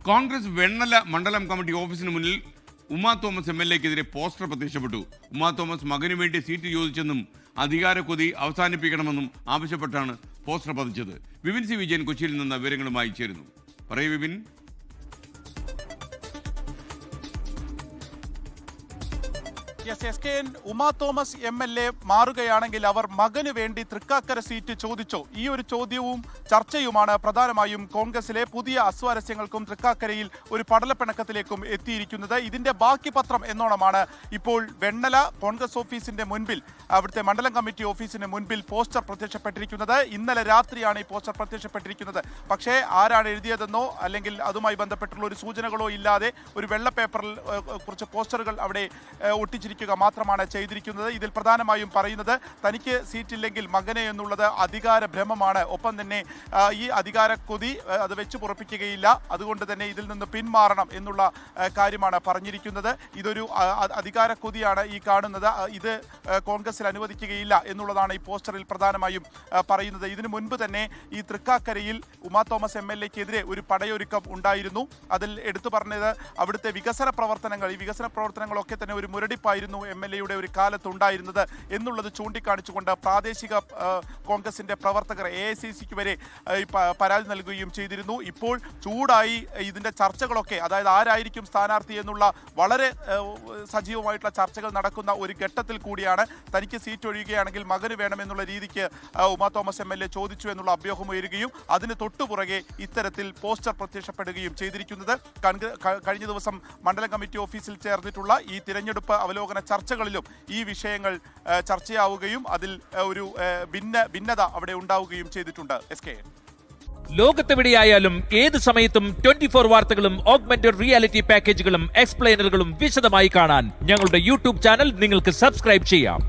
കോൺഗ്രസ് വെണ്ണല മണ്ഡലം കമ്മിറ്റി ഓഫീസിന് മുന്നിൽ ഉമാ തോമസ് MLA-ക്കെതിരെ പോസ്റ്റർ പ്രത്യക്ഷപ്പെട്ടു. ഉമാ തോമസ് മകനു വേണ്ടി സീറ്റ് ചോദിച്ചെന്നും അധികാരക്കൊതി അവസാനിപ്പിക്കണമെന്നും ആവശ്യപ്പെട്ടാണ് പോസ്റ്റർ പതിച്ചത്. വിപിൻ സി വിജയൻ കൊച്ചിയിൽ നിന്ന് വിവരങ്ങളുമായി ചേരുന്നു. പറയൂ വിപിൻ. ഉമാ തോമസ് MLA മാറുകയാണെങ്കിൽ അവർ മകന് വേണ്ടി തൃക്കാക്കര സീറ്റ് ചോദിച്ചോ? ഈ ഒരു ചോദ്യവും ചർച്ചയുമാണ് പ്രധാനമായും കോൺഗ്രസിലെ പുതിയ അസ്വാരസ്യങ്ങൾക്കും തൃക്കാക്കരയിൽ ഒരു പടലപ്പിണക്കത്തിലേക്കും എത്തിയിരിക്കുന്നത്. ഇതിന്റെ ബാക്കി പത്രം എന്നോണമാണ് ഇപ്പോൾ വെണ്ണല കോൺഗ്രസ് ഓഫീസിന്റെ മുൻപിൽ, അവിടുത്തെ മണ്ഡലം കമ്മിറ്റി ഓഫീസിന് മുൻപിൽ പോസ്റ്റർ പ്രത്യക്ഷപ്പെട്ടിരിക്കുന്നത്. ഇന്നലെ രാത്രിയാണ് ഈ പോസ്റ്റർ പ്രത്യക്ഷപ്പെട്ടിരിക്കുന്നത്. പക്ഷേ ആരാണ് എഴുതിയതെന്നോ അല്ലെങ്കിൽ അതുമായി ബന്ധപ്പെട്ടുള്ള ഒരു സൂചനകളോ ഇല്ലാതെ ഒരു വെള്ള പേപ്പറിൽ കുറച്ച് പോസ്റ്ററുകൾ അവിടെ ഒട്ടിച്ചിരിക്കുന്നു മാത്രമാണ് ചെയ്തിരിക്കുന്നത്. ഇതിൽ പ്രധാനമായും പറയുന്നത് തനിക്ക് സീറ്റില്ലെങ്കിൽ മകനെ എന്നുള്ളത് അധികാര ഭ്രമമാണ്. ഒപ്പം തന്നെ ഈ അധികാര കൊതി അത് വെച്ച് പുറപ്പിക്കുകയില്ല, അതുകൊണ്ട് തന്നെ ഇതിൽ നിന്ന് പിന്മാറണം എന്നുള്ള കാര്യമാണ് പറഞ്ഞിരിക്കുന്നത്. ഇതൊരു അധികാര കൊതിയാണ് ഈ കാണുന്നത്. ഇത് കോൺഗ്രസിൽ അനുവദിക്കുകയില്ല എന്നുള്ളതാണ് ഈ പോസ്റ്ററിൽ പ്രധാനമായും പറയുന്നത്. ഇതിനു മുൻപ് തന്നെ ഈ തൃക്കാക്കരയിൽ ഉമാ തോമസ് MLA-ക്കെതിരെ ഒരു പടയൊരുക്കം ഉണ്ടായിരുന്നു. അതിൽ എടുത്തു പറഞ്ഞത് അവിടുത്തെ വികസന പ്രവർത്തനങ്ങൾ, ഈ വികസന പ്രവർത്തനങ്ങളൊക്കെ തന്നെ ഒരു മുരടിപ്പായിരുന്നു MLA-യുടെ ഒരു കാലത്തുണ്ടായിരുന്നത് എന്നുള്ളത് ചൂണ്ടിക്കാണിച്ചുകൊണ്ട് പ്രാദേശിക കോൺഗ്രസിന്റെ പ്രവർത്തകർ AICC-ക്ക് വരെ പരാതി നൽകുകയും ചെയ്തിരുന്നു. ഇപ്പോൾ ചൂടായി ഇതിന്റെ ചർച്ചകളൊക്കെ, അതായത് ആരായിരിക്കും സ്ഥാനാർത്ഥി എന്നുള്ള വളരെ സജീവമായിട്ടുള്ള ചർച്ചകൾ നടക്കുന്ന ഒരു ഘട്ടത്തിൽ കൂടിയാണ് തനിക്ക് സീറ്റ് ഒഴിയുകയാണെങ്കിൽ മകന് വേണമെന്നുള്ള രീതിക്ക് ഉമാ തോമസ് MLA ചോദിച്ചു എന്നുള്ള അഭ്യൂഹം ഉയരുകയും അതിന് തൊട്ടുപുറകെ ഇത്തരത്തിൽ പോസ്റ്റർ പ്രത്യക്ഷപ്പെടുകയും ചെയ്തിരിക്കുന്നത്. കഴിഞ്ഞ ദിവസം മണ്ഡലം കമ്മിറ്റി ഓഫീസിൽ ചേർന്നിട്ടുള്ള ഈ തിരഞ്ഞെടുപ്പ് അവലോകന ചർച്ചകളിലും ഈ വിഷയങ്ങൾ ചർച്ചയാവുകയും അതിൽ ഒരു ഭിന്നത അവിടെ ഉണ്ടാവുകയും ചെയ്തിട്ടുണ്ട്. ലോകത്തെവിടെയായാലും ഏത് സമയത്തും 24 വാർത്തകളും ഓഗ്മെന്റഡ് റിയാലിറ്റി പാക്കേജുകളും എക്സ്പ്ലെയിനറുകളും വിശദമായി കാണാൻ ഞങ്ങളുടെ YouTube ചാനൽ നിങ്ങൾക്ക് സബ്സ്ക്രൈബ് ചെയ്യാം.